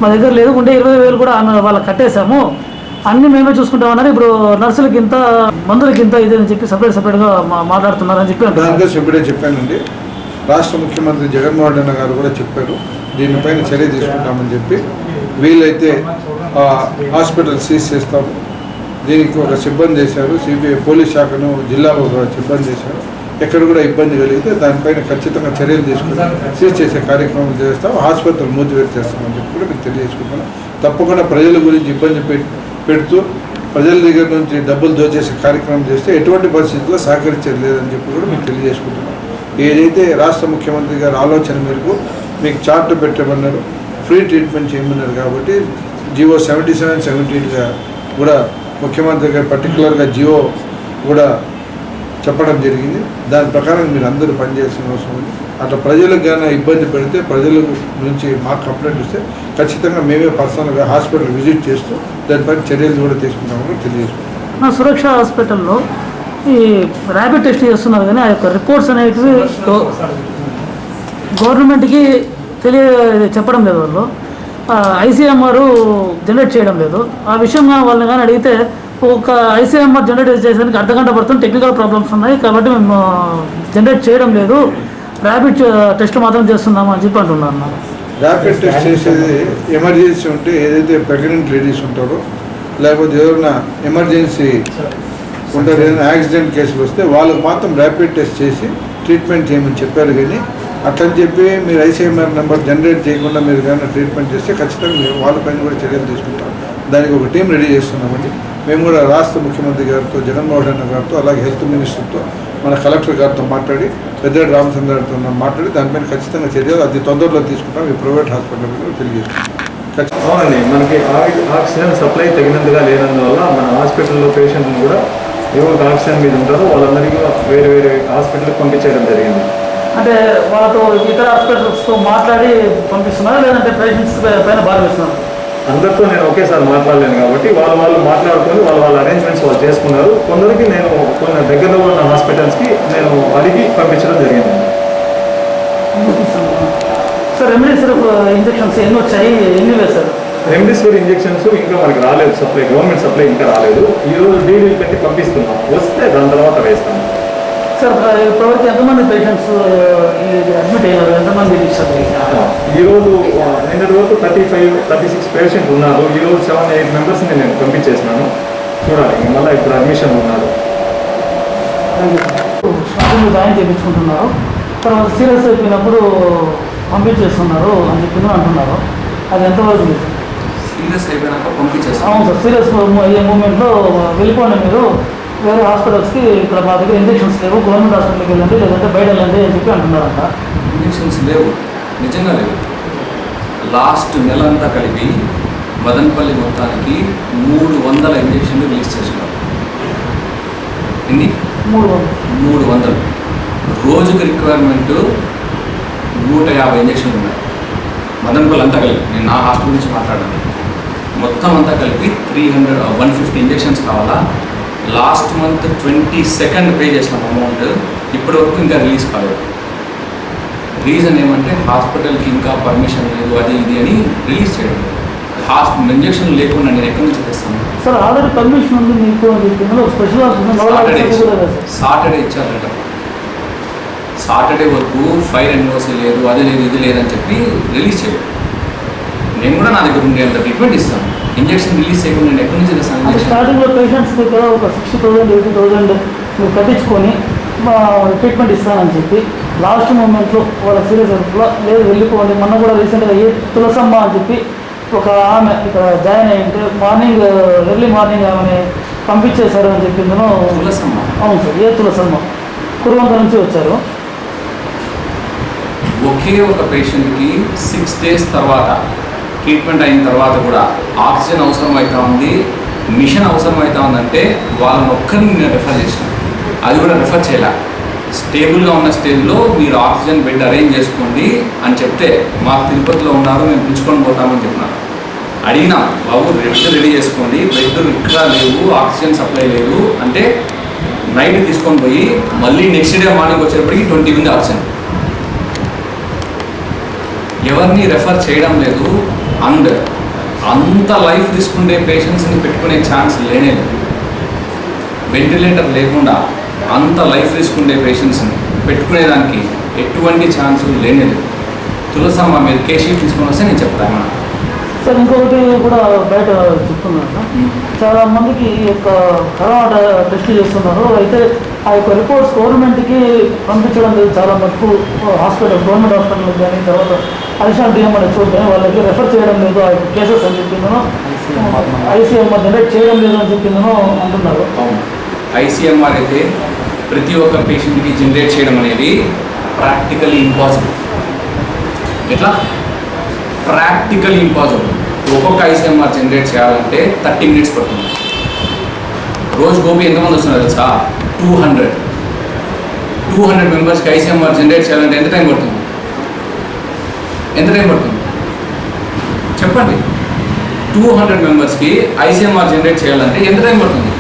మా దగ్గర లేదు, ఉంటే 20,000 కూడా ఆమె వాళ్ళకి కట్టేశాము, అన్నీ మేమే చూసుకుంటామన్నారు. ఇప్పుడు నర్సులకి ఇంత, మందులకి ఇంత ఇదే అని చెప్పి సపరేట్గా మాట్లాడుతున్నారని చెప్పి దానికోసం ఇప్పుడే చెప్పానండి. రాష్ట్ర ముఖ్యమంత్రి జగన్మోహన్ రెడ్డి గారు కూడా చెప్పారు దీనిపైన చర్య తీసుకుంటామని చెప్పి. వీలైతే హాస్పిటల్ సీజ్ చేస్తాము. దీనికి ఒక సిబ్బంది చేశారు, సిబిఐ పోలీస్ శాఖను జిల్లాలో ఒక సిబ్బంది చేశారు. ఎక్కడ కూడా ఇబ్బంది కలిగితే దానిపైన ఖచ్చితంగా చర్యలు తీసుకుని సీజ్ చేసే కార్యక్రమం చేస్తాం. హాస్పిటల్ మూసివేట్ చేస్తామని చెప్పి కూడా మీకు తెలియజేసుకుంటున్నాం. తప్పకుండా ప్రజల గురించి ఇబ్బంది పెడుతూ ప్రజల దగ్గర నుంచి డబ్బులు దోచేసే కార్యక్రమం చేస్తే ఎటువంటి పరిస్థితుల్లో సహకరించేది లేదని చెప్పి కూడా మీకు తెలియజేసుకుంటున్నాం. ఏదైతే రాష్ట్ర ముఖ్యమంత్రి గారి ఆలోచన మేరకు మీకు చార్ట్ పెట్టమన్నారు, ఫ్రీ ట్రీట్మెంట్ చేయమన్నారు. కాబట్టి జివో 77, 78గా కూడా ముఖ్యమంత్రి గారు పర్టికులర్గా జివో కూడా చెప్పడం జరిగింది. దాని ప్రకారం మీరు అందరూ పనిచేయాల్సిన అవసరం ఉంది. అట్లా ప్రజలకు కానీ ఇబ్బంది పెడితే ప్రజల నుంచి మాకు కంప్లైంట్ ఇస్తే ఖచ్చితంగా మేమే పర్సనల్గా హాస్పిటల్ విజిట్ చేస్తూ దానిపైన చర్యలు కూడా తీసుకుంటామని తెలియజేసుకుంటాం. సురక్ష హాస్పిటల్లో ఈ ర్యాపిడ్ టెస్ట్ చేస్తున్నారు కానీ ఆ యొక్క రిపోర్ట్స్ అనేటివి గవర్నమెంట్కి చెప్పడం లేదు. వాళ్ళు ఐసీఎంఆర్ జనరేట్ చేయడం లేదు. ఆ విషయం వాళ్ళని కానీ అడిగితే ఒక ఐసీఎంఆర్ జనరేట్ చేసేందుకు అర్ధగంట పడుతుంది, టెక్నికల్ ప్రాబ్లమ్స్ ఉన్నాయి కాబట్టి మేము జనరేట్ చేయడం లేదు, ర్యాపిడ్ టెస్ట్ మాత్రం చేస్తున్నాము అని చెప్పి అంటున్నారు. ర్యాపిడ్ టెస్ట్ చేసేది ఎమర్జెన్సీ ఉంటే ఏదైతే ప్రెగ్నెంట్ లేడీస్ ఉంటారో లేకపోతే ఏదైనా ఎమర్జెన్సీ ఉంటారు, ఏదైనా యాక్సిడెంట్ కేసులు వస్తే వాళ్ళకి మాత్రం ర్యాపిడ్ టెస్ట్ చేసి ట్రీట్మెంట్ చేయమని చెప్పారు. కానీ అట్లని చెప్పి మీరు ఐసీఎంఆర్ నెంబర్ జనరేట్ చేయకుండా మీరు కానీ ట్రీట్మెంట్ చేస్తే ఖచ్చితంగా మీరు వాళ్ళపైన కూడా చర్యలు తీసుకుంటాం. దానికి ఒక టీం రెడీ చేస్తున్నామండి. మేము కూడా రాష్ట్ర ముఖ్యమంత్రి గారితో, జగన్మోహన్ రెడ్డి గారితో, అలాగే హెల్త్ మినిస్టర్తో, మన కలెక్టర్ గారితో మాట్లాడి, పెద్దిరెడ్డి రామచంద్ర గారితో మాట్లాడి దానిపైన ఖచ్చితంగా చర్యలు అతి తొందరలో తీసుకుంటాం. ఈ ప్రైవేట్ హాస్పిటల్ కూడా తెలియజేస్తాం. అవునండి, మనకి ఆక్సిజన్ సప్లై తగినంతగా లేనందువల్ల మన హాస్పిటల్లో పేషెంట్ని కూడా ఎవరికి ఆక్సిజన్ మీద ఉంటారో వాళ్ళందరికీ వేరే వేరే హాస్పిటల్కి పంపించేయడం జరిగింది. అంటే వాళ్ళతో ఇతర హాస్పిటల్స్తో మాట్లాడి పంపిస్తున్నారా లేదంటే పేషెంట్స్ పైన భావిస్తున్నారు? అందరితో నేను ఒకేసారి మాట్లాడలేను కాబట్టి వాళ్ళు మాట్లాడుకొని వాళ్ళ అరేంజ్మెంట్స్ వాళ్ళు చేసుకున్నారు. కొందరికి నేను కొన్ని దగ్గరలో ఉన్న హాస్పిటల్స్కి నేను అడిగి పంపించడం జరిగింది. సార్ రెమ్డెసివిర్ ఇంజెక్షన్స్ ఎన్ని వచ్చాయి, ఎన్ని వేశారు? రెమ్డెసివిర్ ఇంజెక్షన్స్ ఇంకా మనకి రాలేదు, సప్లై గవర్నమెంట్ సప్లై ఇంకా రాలేదు. ఈరోజు డీడీ పెట్టి పంపిస్తున్నాం, వస్తే దాని తర్వాత వేస్తాం. సార్ ఇప్పటివరకు ఎంతమంది పేషెంట్స్ అడ్మిట్ అయ్యారు, ఎంతమంది ఈరోజు నిన్నటి వరకు 36 పేషెంట్ ఉన్నారు. ఈరోజు 7-8 మెంబర్స్ని నేను పంపించేసినాను. చూడాలి మళ్ళీ ఇప్పుడు అడ్మిషన్ ఉన్నారు. ఐసీయూలో జాయిన్ చేయించుకుంటున్నారు. తర్వాత సీరియస్ అయిపోయినప్పుడు పంపించేస్తున్నారు అని చెప్పి అంటున్నారు. అది ఎంతవరకు లేదు? సీరియస్ అయిపోయినాక పంపించేస్తాం. అవును సార్, సీరియస్ అయ్యే మూమెంట్లో వెళ్ళిపోండి మీరు వేరే హాస్పిటల్స్కి, ఇక్కడ మా దగ్గర ఇంజెక్షన్స్ లేవు, గవర్నమెంట్ హాస్పిటల్కి వెళ్ళండి లేదంటే బయట వెళ్ళండి అని చెప్పి అంటున్నారంట. ఇంజెక్షన్స్ లేవు, నిజంగా లేవు. లాస్ట్ నెల అంతా కలిపి మదనపల్లి మొత్తానికి 300 ఇంజెక్షన్లు రిలీజ్ చేస్తున్నారు. ఎన్ని? 300. రోజుకి రిక్వైర్మెంట్ 150 ఇంజక్షన్లు ఉన్నాయి మదనపల్లి అంతా కలిపి. నేను నా హాస్పిటల్ నుంచి మాట్లాడాను. మొత్తం అంతా కలిపి 150 ఇంజెక్షన్స్ కావాలా. లాస్ట్ మంత్ 22nd పే చేసినాం అమౌంట్, ఇప్పటి వరకు ఇంకా రిలీజ్ కాలేదు. రీజన్ ఏమంటే హాస్పిటల్కి ఇంకా పర్మిషన్ లేదు, అది ఇది అని రిలీజ్ చేయడం. ఇంజక్షన్ లేకుండా నేను ఎక్కడి నుంచి తెస్తాను సార్? ఆల్రెడీ పర్మిషన్ ఉంది మీకు అని చెప్పి స్పెషల్ సాటర్డే ఇచ్చారట. సాటర్డే వరకు ఫైర్ ఎన్ఓసి లేదు, అది లేదు, ఇది లేదని చెప్పి రిలీజ్ చేయలేదు. నేను కూడా నా దగ్గర ఉండే అంత ట్రీట్మెంట్ ఇస్తాను. ఇంజక్షన్ రిలీజ్ చేయకుండా నేను ఎక్కడి నుంచి తెస్తాను? స్టార్టింగ్లో పేషెంట్స్ దగ్గర ఒక 60,000 80,000 మీరు కట్టించుకొని ట్రీట్మెంట్ ఇస్తానని చెప్పి లాస్ట్ మూమెంట్లో వాళ్ళ సీరియస్ అయినప్పుడు లేదు వెళ్ళిపోండి. మొన్న కూడా రీసెంట్గా తులసమ్మ అని చెప్పి ఒక ఆమె ఇక్కడ జాయిన్ అయ్యింటే మార్నింగ్ ఎర్లీ మార్నింగ్ ఆమెని పంపించేశారు అని చెప్పింది. తులసమ్మ? అవును సార్, తులసమ్మ కురువంక నుంచి వచ్చారు. ఒకే ఒక పేషెంట్కి 6 days తర్వాత ట్రీట్మెంట్ అయిన తర్వాత కూడా ఆక్సిజన్ అవసరం అవుతా ఉంది, మిషన్ అవసరం అవుతా ఉందంటే వాళ్ళని ఒక్కరిని నేను రెఫర్ చేసిన. అది కూడా రెఫర్ చేయలే. స్టేబుల్గా ఉన్న స్టేజ్లో మీరు ఆక్సిజన్ బెడ్ అరేంజ్ చేసుకోండి అని చెప్తే మాకు తిరుపతిలో ఉన్నారు, మేము పిలుచుకొని పోతామని చెప్పినారు. అడిగినా, బాబు బెడ్ రెడీ చేసుకోండి, బెడ్ ఇక్కడ లేవు, ఆక్సిజన్ సప్లై లేదు అంటే నైట్ తీసుకొని పోయి మళ్ళీ నెక్స్ట్ డే మార్నింగ్ వచ్చేటప్పటికి 20 ఉంది ఆక్సిజన్. ఎవరిని రెఫర్ చేయడం లేదు. అంత లైఫ్ తీసుకునే పేషెంట్స్ని పెట్టుకునే ఛాన్స్ లేనేది. వెంటిలేటర్ లేకుండా అంత లైఫ్ తీసుకునే పేషెంట్స్ని పెట్టుకునేదానికి ఎటువంటి ఛాన్స్ లేనేది. తులసమ్మ మీరు కేషీట్ తీసుకొని వస్తే నేను చెప్తాను సార్. ఇంకొకటి కూడా బయట చెప్తున్నారు, చాలా మందికి ఈ యొక్క కరోనా టెస్ట్ చేస్తున్నారు. అయితే ఆ యొక్క రిపోర్ట్స్ గవర్నమెంట్కి పంపించడం లేదు. చాలా మటుకు హాస్పిటల్, గవర్నమెంట్ హాస్పిటల్కి కానీ తర్వాత అడిషనల్ డిఎంఆర్హెచ్ఓ కానీ వాళ్ళకి రెఫర్ చేయడం లేదు ఆ యొక్క కేసెస్ అని చెప్పిందనో, ఐసీఎంఆర్ జనరేట్ చేయడం లేదు అని చెప్పిందనో అంటున్నారు. ఐసీఎంఆర్ అయితే ప్రతి ఒక్క పేషెంట్కి జనరేట్ చేయడం అనేది ప్రాక్టికలీ ఇంపాసిబుల్. ఎట్లా? Practically impossible. ఒక్కొక్క ఐసీఎంఆర్ జనరేట్ చేయాలంటే 30 minutes పడుతుంది. రోజు గోపి ఎంతమంది వస్తున్నారు తెలుసా? 200 మెంబర్స్కి ఐసీఎంఆర్ జనరేట్ చేయాలంటే ఎంత టైం పడుతుంది? చెప్పండి. 200 మెంబర్స్కి ఐసీఎంఆర్ జనరేట్ చేయాలంటే ఎంత టైం పడుతుంది?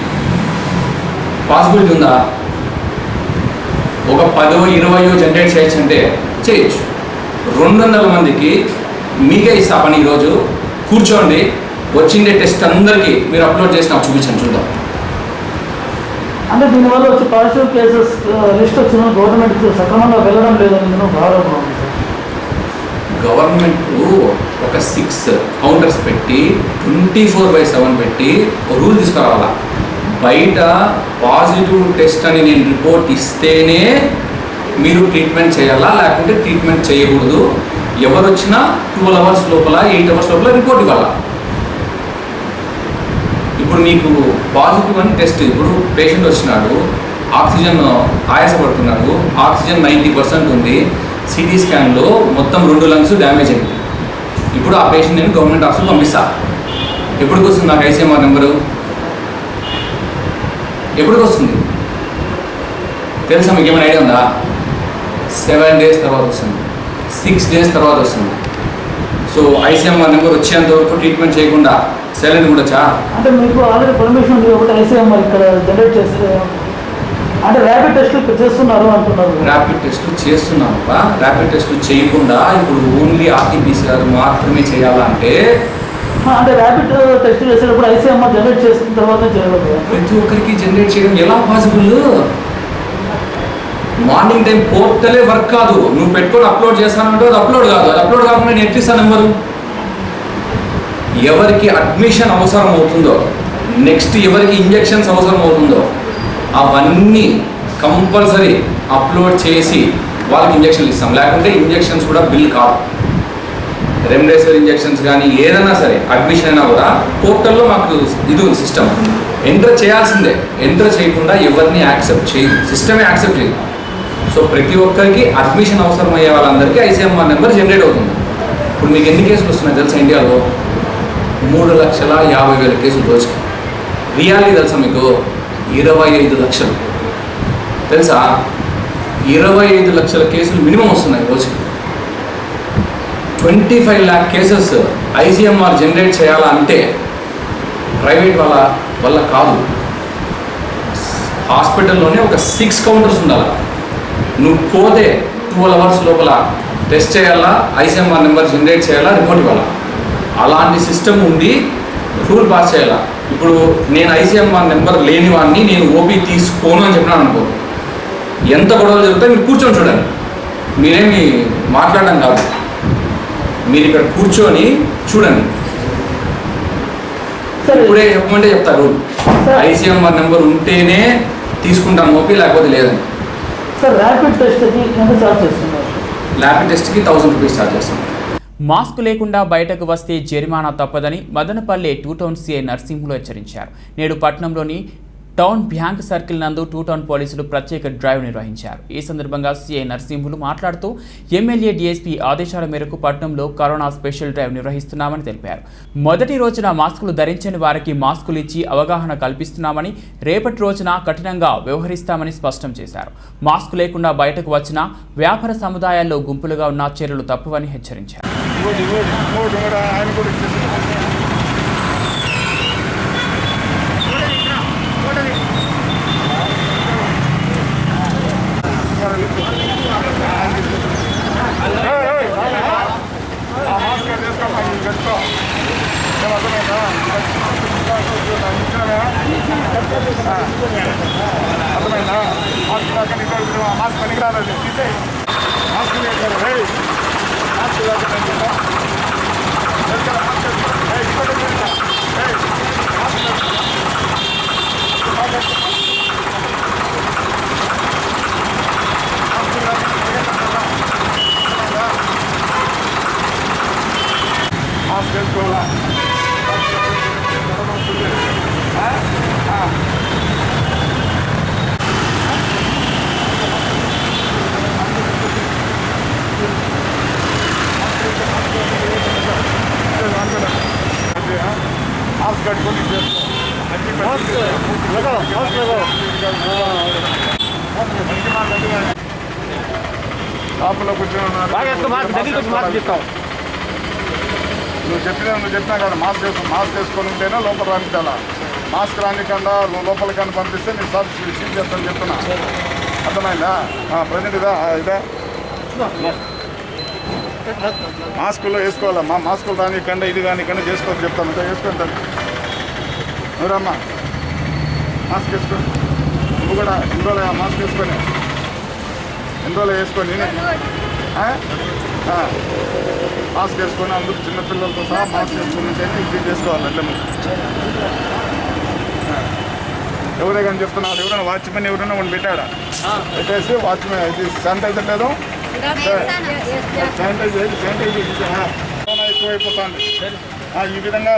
పాసిబిలిటీ ఉందా? ఒక 10-20 జనరేట్ చేయొచ్చు అంటే చేయొచ్చు. 200 మందికి మీకే ఇస్తా పని. ఈరోజు కూర్చోండి, వచ్చిండే టెస్ట్ అందరికీ మీరు అప్లోడ్ చేసి నాకు చూపించండి, చూద్దాం. అంటే దీనివల్ల వచ్చి పాజిటివ్ కేసెస్ లిస్ట్ వచ్చిన గవర్నమెంట్ సక్రమంగా వెళ్ళడం లేదని ఆరోపణ ఉంది సార్. గవర్నమెంట్ ఒక 6 కౌంటర్స్ పెట్టి 24/7 పెట్టి ఒక రూల్ తీసుకురావాలా. బయట పాజిటివ్ టెస్ట్ అని నేను రిపోర్ట్ ఇస్తేనే మీరు ట్రీట్మెంట్ చేయాలా, లేకుంటే ట్రీట్మెంట్ చేయకూడదు. ఎవరు వచ్చినా 12 hours లోపల 8 hours లోపల రిపోర్ట్ ఇవ్వాలా. ఇప్పుడు మీకు పాజిటివ్ అని టెస్ట్, ఇప్పుడు పేషెంట్ వచ్చినాడు, ఆక్సిజన్ ఆయాసపడుతున్నాడు, ఆక్సిజన్ 90% ఉంది, సిటీ స్కాన్లో మొత్తం 2 lungs డ్యామేజ్ అయింది. ఇప్పుడు ఆ పేషెంట్ నేను గవర్నమెంట్ హాస్పిటల్ పంపిస్తా. ఎప్పటికి వస్తుంది నాకు ఐసీఎంఆర్ నెంబరు? ఎప్పటికి వస్తుంది తెలుసా? మీకు ఏమైనా ఐడియా ఉందా? 7 days తర్వాత వస్తుంది, 6 days తర్వాత వస్తుంది. సో ఐసీఎంఆర్ నెంబర్ వచ్చేంత వరకు ట్రీట్మెంట్ చేయకుండా సైలెంట్ ఉండొచ్చా? అంటే మీకు ఆల్రెడీ పర్మిషన్ ఉంది కాబట్టి ఐసీఎంఆర్ ఇక్కడ జనరేట్ చేసి అంటే ర్యాపిడ్ టెస్ట్లు చేస్తున్నారు అంటున్నారు. ర్యాపిడ్ టెస్ట్లు చేస్తున్నాను. ర్యాపిడ్ టెస్ట్లు చేయకుండా ఇప్పుడు ఓన్లీ ఆర్టీపీసీఆర్ మాత్రమే చేయాలంటే అంటే ర్యాపిడ్ టెస్ట్ చేసేటప్పుడు ఐసీఎంఆర్ జనరేట్ చేసిన తర్వాత చేయలేదు. ప్రతి ఒక్కరికి జనరేట్ చేయడం ఎలా పాసిబుల్? మార్నింగ్ టైం పోర్టలే వర్క్ కాదు. నువ్వు పెట్టుకొని అప్లోడ్ చేస్తానంటే అది అప్లోడ్ కాదు. అది అప్లోడ్ కాకుండా నేను ఎట్లిస్తా నెంబరు? ఎవరికి అడ్మిషన్ అవసరం అవుతుందో, నెక్స్ట్ ఎవరికి ఇంజెక్షన్స్ అవసరం అవుతుందో అవన్నీ కంపల్సరీ అప్లోడ్ చేసి వాళ్ళకి ఇంజక్షన్లు ఇస్తాం. లేకుంటే ఇంజక్షన్స్ కూడా బిల్ కాదు. రెమ్డెసివిర్ ఇంజక్షన్స్ కానీ ఏదైనా సరే అడ్మిషన్ అయినా కూడా పోర్టల్లో మాకు ఇది ఉంది సిస్టమ్. ఎంటర్ చేయాల్సిందే. ఎంటర్ చేయకుండా ఎవరిని యాక్సెప్ట్ చేయదు, సిస్టమే యాక్సెప్ట్ చేయదు. సో ప్రతి ఒక్కరికి అడ్మిషన్ అవసరం అయ్యే వాళ్ళందరికీ ICMR నెంబర్ జనరేట్ అవుతుంది. ఇప్పుడు మీకు ఎన్ని కేసులు వస్తున్నాయి తెలుసా ఇండియాలో? 3,50,000 కేసులు రోజుకి. రియాలిటీ తెలుసా మీకు? 25 లక్షలు తెలుసా? 25 లక్షల కేసులు మినిమం వస్తున్నాయి రోజుకి. 25 lakh కేసెస్ ICMR జనరేట్ చేయాలంటే ప్రైవేట్ వల్ల కాదు. హాస్పిటల్లోనే ఒక 6 కౌంటర్స్ ఉండాలి. నువ్వు పోతే 12 hours లోపల టెస్ట్ చేయాలా, ICMR నెంబర్ జనరేట్ చేయాలా, రిపోర్ట్ ఇవ్వాలా. అలాంటి సిస్టమ్ ఉండి రూల్ పాస్ చేయాలా. ఇప్పుడు నేను ICMR నెంబర్ లేని వాడిని నేను ఓపీ తీసుకోను అని చెప్పినాను అనుకో, ఎంత గొడవలు జరుగుతాయి మీరు కూర్చొని చూడండి. మీరేమి మాట్లాడడం కాదు, మీరు ఇక్కడ కూర్చొని చూడండి. ఇప్పుడే చెప్పమంటే చెప్తారు ICMR నెంబర్ ఉంటేనే తీసుకుంటాను ఓపీ, లేకపోతే లేదని. సార్ ర్యాపిడ్ టెస్ట్కి ఎంత ఛార్జ్ చేస్తున్నారు? ర్యాపిడ్ టెస్ట్కి 1000 రూపీస్ ఛార్జ్ చేస్తాం. మాస్క్ లేకుండా బయటకు వస్తే జరిమానా తప్పదని మదనపల్లె 2 టౌన్ సిఐ నర్సింహులు హెచ్చరించారు. నేడు పట్టణంలోని టౌన్ బ్యాంక్ సర్కిల్ నందు 2 టౌన్ పోలీసులు ప్రత్యేక డ్రైవ్ నిర్వహించారు. ఈ సందర్భంగా సిఐ నర్సింహులు మాట్లాడుతూ ఎమ్మెల్యే డిఎస్పీ ఆదేశాల మేరకు పట్టణంలో కరోనా స్పెషల్ డ్రైవ్ నిర్వహిస్తున్నామని తెలిపారు. మొదటి రోజున మాస్కులు ధరించని వారికి మాస్కులు ఇచ్చి అవగాహన కల్పిస్తున్నామని, రేపటి రోజున కఠినంగా వ్యవహరిస్తామని స్పష్టం చేశారు. మాస్క్ లేకుండా బయటకు వచ్చిన వ్యాపార సముదాయాల్లో గుంపులుగా ఉన్న చర్యలు తప్పవని హెచ్చరించారు. అర్థమైందా? మాస్క్ పనికిరాలేదు, మాస్క్ వేసుకోవాలా? మాస్క్ కట్టుకొని షాపులో కూర్చొని నువ్వు చెప్పినా కదా మాస్క్ వేసుకొని ఉంటేనే లోపల రానిచ్చాలా. మాస్క్ రానికుండా లోపలికన్నా పంపిస్తే నేను సార్ సీల్ చేస్తాను చెప్తున్నా. అర్థమైందా? ప్రజెంట్ ఇదా మాస్కుల్లో వేసుకోవాలా. మాస్కులు రానికుండా ఇది కానికుండా చేసుకోవచ్చు చెప్తాను. వేసుకుంటాను నువ్వమ్మా మాస్క్ వేసుకో. నువ్వు కూడా ఇందులో మాస్క్ వేసుకొని మాస్క్ వేసుకొని అందరూ చిన్నపిల్లలతో సహా మాస్క్ వేసుకొని ఉంటేనే ఇది చేసుకోవాలి. అంటే ఎవరే కానీ చెప్తున్నారు, ఎవరైనా వాచ్మెన్ ఎవరైనా ఒకటి పెట్టాడా పెట్టేసి వాచ్మెన్ ఇది శానిటైజర్ లేదు, శానిటైజర్ కరోనా ఎక్కువైపోతుంది. ఈ విధంగా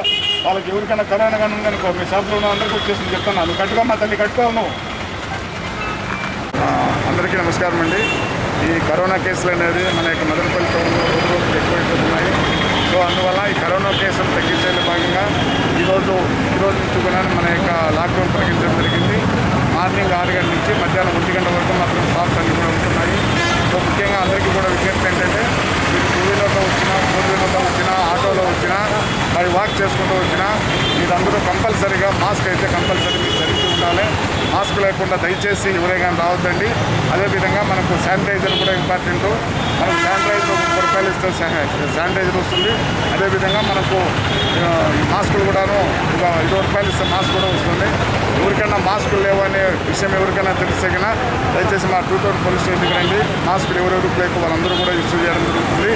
వాళ్ళకి ఎవరికైనా కరోనా కానీ ఉందనుకో మీ షాప్లో ఉన్న అందరికీ వచ్చేసింది చెప్తున్నాను. నువ్వు కట్టుకోమ్మా తల్లి, కట్టుకోవాలి నువ్వు. అందరికీ నమస్కారం అండి. ఈ కరోనా కేసులు అనేది మన యొక్క మదనపల్లి టౌన్లో రోజు ఎక్కువైపోతున్నాయి. సో అందువల్ల ఈ కరోనా కేసులు తగ్గించేందులో భాగంగా ఈరోజు నుంచి కూడా మన యొక్క లాక్డౌన్ ప్రకటించడం జరిగింది. మార్నింగ్ 6 గంటల నుంచి మధ్యాహ్నం 1 గంట వరకు మాత్రం షాప్స్ అన్నీ కూడా ఉంటున్నాయి. సో ముఖ్యంగా అందరికీ కూడా విజ్ఞప్తి ఏంటంటే మీరు 2 వీలర్లో వచ్చినా 4 వీలర్లో వచ్చినా ఆటోలో వచ్చినా మరి వాక్ చేసుకుంటూ వచ్చినా మీరందరూ కంపల్సరీగా మాస్క్ అయితే కంపల్సరీ మీరు ధరించి ఉండాలి. మాస్క్ లేకుండా దయచేసి ఎవరైనా రావద్దండి. అదేవిధంగా మనకు శానిటైజర్ కూడా ఇంపార్టెంట్. మనకు శానిటైజర్ ₹30 ఇస్తే శానిటైజర్ వస్తుంది. అదేవిధంగా మనకు మాస్కులు కూడాను ₹20 ఇస్తే మాస్క్ కూడా వస్తుంది. ఎవరికైనా మాస్కులు లేవనే విషయం ఎవరికైనా తెలిస్తే కన్నా దయచేసి మా 2 టౌన్ పోలీస్ స్టేషన్కి రండి. మాస్కులు ఎవరెవరికి లేక వాళ్ళందరూ కూడా ఇష్యూ చేయడం జరుగుతుంది.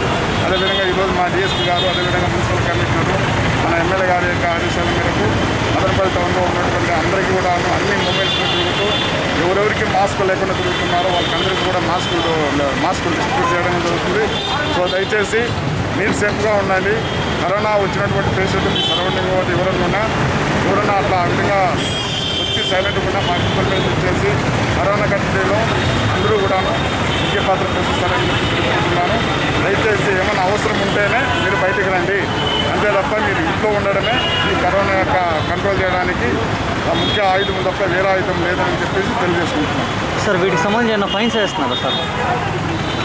అదేవిధంగా ఈరోజు మా డిఎస్పీ గారు, అదేవిధంగా మున్సిపల్ కమిషనరు మన ఎమ్మెల్యే గారి యొక్క ఆదేశాల మేరకు మదనపల్లి టౌన్లో ఉన్నటువంటి అందరికీ కూడా అన్ని మూమెంట్స్ తిరుగుతూ ఎవరెవరికి మాస్క్ లేకుండా తిరుగుతున్నారో వాళ్ళకందరికీ కూడా మాస్కులు డిస్ట్రిబ్యూట్ చేయడం జరుగుతుంది. సో దయచేసి మీరు సేఫ్గా ఉండాలి. కరోనా వచ్చినటువంటి పేషెంట్ మీ సరౌండింగ్ ఎవరన్నా అట్లా ఆ విధంగా వచ్చి సైలెంట్ కూడా మా ఇన్ఫర్మేషన్ చేసి కరోనా కట్టడిలో అందరూ కూడా ముఖ్య పాత్ర పోషిస్తారని తెలుసుకుంటున్నాను. దయచేసి ఏమైనా అవసరం ఉంటేనే మీరు బయటికి రండి, అంతే తప్ప మీరు ఇంట్లో ఉండడమే ఈ కరోనా యొక్క కంట్రోల్ చేయడానికి ముఖ్య ఆయుధం తప్ప వేరే ఆయుధం లేదని చెప్పేసి తెలియజేసుకుంటున్నాను. సార్ వీటికి సంబంధించిన ఫైన్స్ వేస్తున్నారా సార్?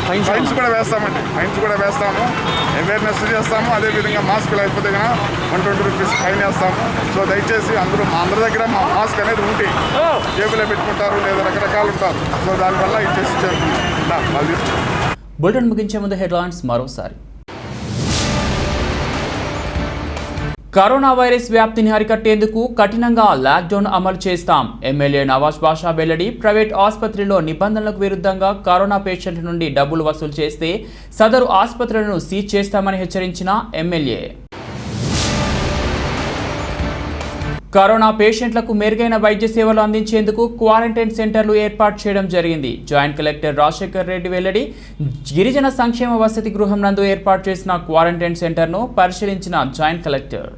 ఫైన్స్ కూడా వేస్తామండి, ఫైన్స్ కూడా వేస్తాము, అవేర్నెస్ చేస్తాము. అదేవిధంగా మాస్క్ లేకపోతే కన్నా 120 రూపీస్ ఫైన్ వేస్తాము. సో దయచేసి అందరూ అందరి దగ్గర మాస్క్ అనేది ఉంటే జేబులో పెట్టుకుంటారు లేదా రకరకాలు ఉంటారు. సో దానివల్ల ఇది చేసి చేరుకుంటాం. బులెటిన్ ముగించే ముందు హెడ్లైన్స్ మరోసారి. కరోనా వైరస్ వ్యాప్తిని అరికట్టేందుకు కఠినంగా లాక్డౌన్ అమలు చేస్తాం. ఎమ్మెల్యే నవాజ్ బాషా వెల్లడి. ప్రైవేట్ ఆసుపత్రిలో నిబంధనలకు విరుద్ధంగా కరోనా పేషెంట్ల నుండి డబ్బులు వసూలు చేస్తే సదరు ఆసుపత్రులను సీజ్ చేస్తామని హెచ్చరించిన ఎమ్మెల్యే. కరోనా పేషెంట్లకు మెరుగైన వైద్య సేవలు అందించేందుకు క్వారంటైన్ సెంటర్లు ఏర్పాటు చేయడం జరిగింది. జాయింట్ కలెక్టర్ రాజశేఖర్ రెడ్డి వెల్లడి. గిరిజన సంక్షేమ వసతి గృహం నందు ఏర్పాటు చేసిన క్వారంటైన్ సెంటర్ను పరిశీలించిన జాయింట్ కలెక్టర్.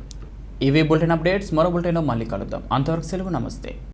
ఇవి బులెటిన్ అప్డేట్స్. మరో బులెటిన్లో మళ్ళీ కలుద్దాం. అంతవరకు సెలవు. నమస్తే.